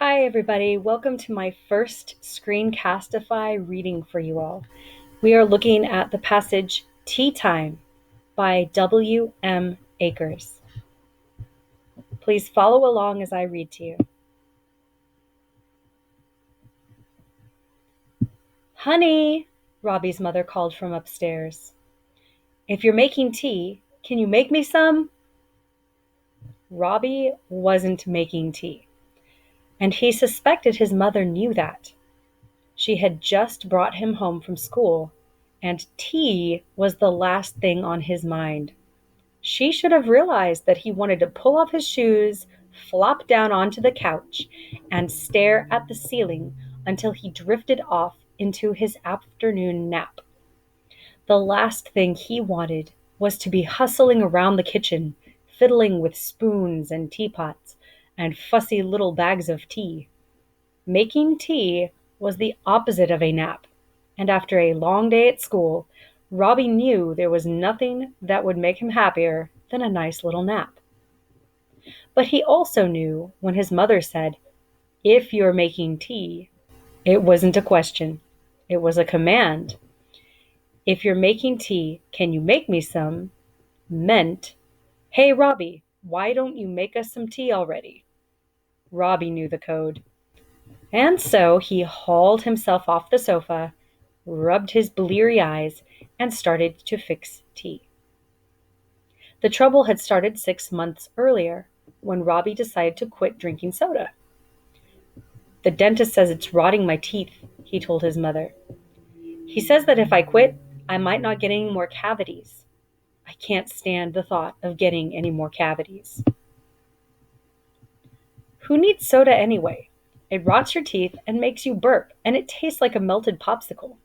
Hi, everybody. Welcome to my first Screencastify reading for you all. We are looking at the passage Tea Time by W. M. Akers. Please follow along as I read to you. Honey, Robbie's mother called from upstairs. If you're making tea, can you make me some? Robbie wasn't making tea, and he suspected his mother knew that. She had just brought him home from school, and tea was the last thing on his mind. She should have realized that he wanted to pull off his shoes, flop down onto the couch, and stare at the ceiling until he drifted off into his afternoon nap. The last thing he wanted was to be hustling around the kitchen, fiddling with spoons and teapots and fussy little bags of tea. Making tea was the opposite of a nap, and after a long day at school, Robbie knew there was nothing that would make him happier than a nice little nap. But he also knew when his mother said, "If you're making tea," it wasn't a question, it was a command. "If you're making tea, can you make me some?" meant, "Hey, Robbie, why don't you make us some tea already?" Robbie knew the code. And so he hauled himself off the sofa, rubbed his bleary eyes, and started to fix tea. The trouble had started 6 months earlier, when Robbie decided to quit drinking soda. "The dentist says it's rotting my teeth," he told his mother. "He says that if I quit, I might not get any more cavities. I can't stand the thought of getting any more cavities." "Who needs soda anyway? It rots your teeth and makes you burp, and it tastes like a melted popsicle.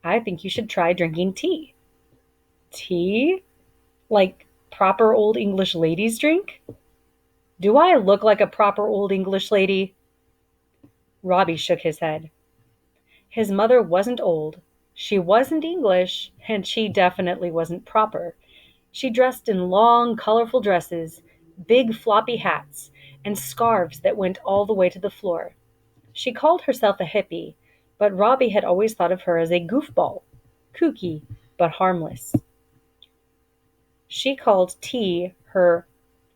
I think you should try drinking tea." "Tea? Like proper old English ladies drink? Do I look like a proper old English lady?" Robbie shook his head. His mother wasn't old, she wasn't English, and she definitely wasn't proper. She dressed in long, colorful dresses, big floppy hats, and scarves that went all the way to the floor. She called herself a hippie, but Robbie had always thought of her as a goofball, kooky, but harmless. She called tea her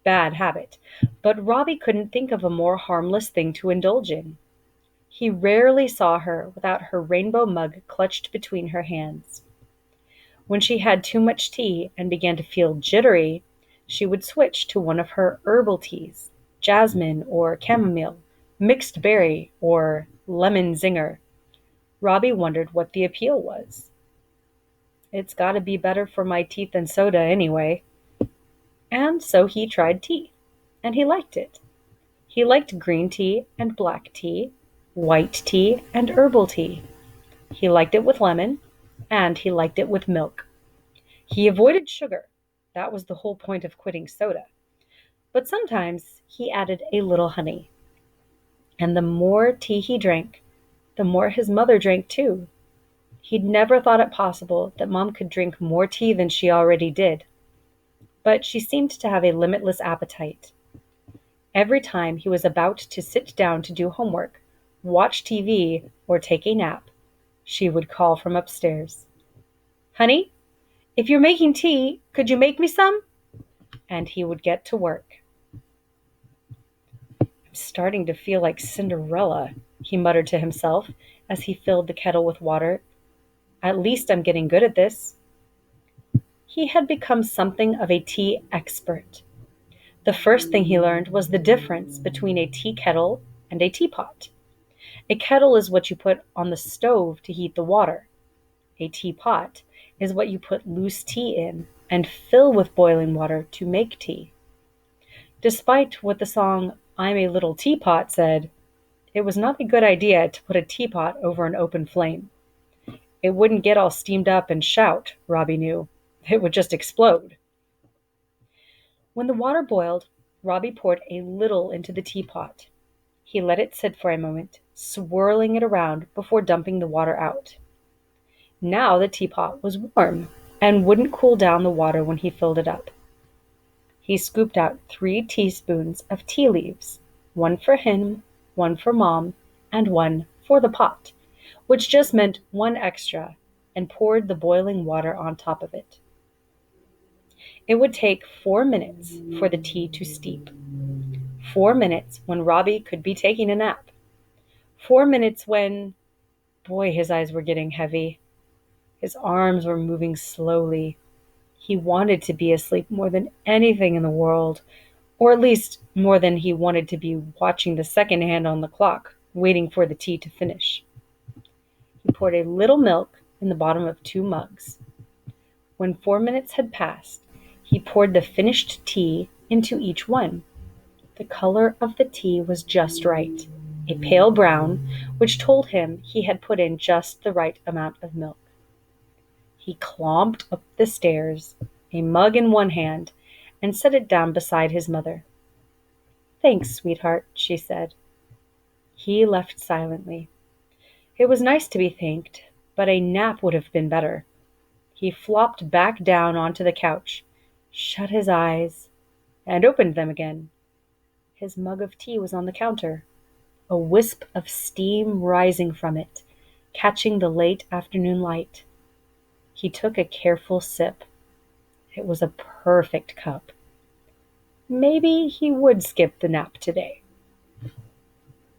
bad habit, but Robbie couldn't think of a more harmless thing to indulge in. He rarely saw her without her rainbow mug clutched between her hands. When she had too much tea and began to feel jittery, she would switch to one of her herbal teas, jasmine or chamomile, mixed berry or lemon zinger. Robbie wondered what the appeal was. "It's got to be better for my teeth than soda anyway." And so he tried tea, and he liked it. He liked green tea and black tea, white tea and herbal tea. He liked it with lemon, and he liked it with milk. He avoided sugar. That was the whole point of quitting soda. But sometimes he added a little honey. And the more tea he drank, the more his mother drank too. He'd never thought it possible that Mom could drink more tea than she already did. But she seemed to have a limitless appetite. Every time he was about to sit down to do homework, watch TV, or take a nap, she would call from upstairs, "Honey, if you're making tea, could you make me some?" And he would get to work. "I'm starting to feel like Cinderella," he muttered to himself as he filled the kettle with water. "At least I'm getting good at this." He had become something of a tea expert. The first thing he learned was the difference between a tea kettle and a teapot. A kettle is what you put on the stove to heat the water. A teapot is what you put loose tea in and fill with boiling water to make tea. Despite what the song "I'm a Little Teapot" said, it was not a good idea to put a teapot over an open flame. It wouldn't get all steamed up and shout, Robbie knew. It would just explode. When the water boiled, Robbie poured a little into the teapot. He let it sit for a moment, swirling it around before dumping the water out. Now the teapot was warm and wouldn't cool down the water when he filled it up. He scooped out 3 teaspoons of tea leaves, one for him one for Mom, and one for the pot, which just meant one extra, and poured the boiling water on top of it. It would take 4 minutes for the tea to steep. 4 minutes when Robbie could be taking a nap. 4 minutes when, boy, his eyes were getting heavy. His arms were moving slowly. He wanted to be asleep more than anything in the world, or at least more than he wanted to be watching the second hand on the clock, waiting for the tea to finish. He poured a little milk in the bottom of 2 mugs. When 4 minutes had passed, he poured the finished tea into each one. The color of the tea was just right, a pale brown, which told him he had put in just the right amount of milk. He clomped up the stairs, a mug in one hand, and set it down beside his mother. "Thanks, sweetheart," she said. He left silently. It was nice to be thanked, but a nap would have been better. He flopped back down onto the couch, shut his eyes, and opened them again. His mug of tea was on the counter, a wisp of steam rising from it, catching the late afternoon light. He took a careful sip. It was a perfect cup. Maybe he would skip the nap today.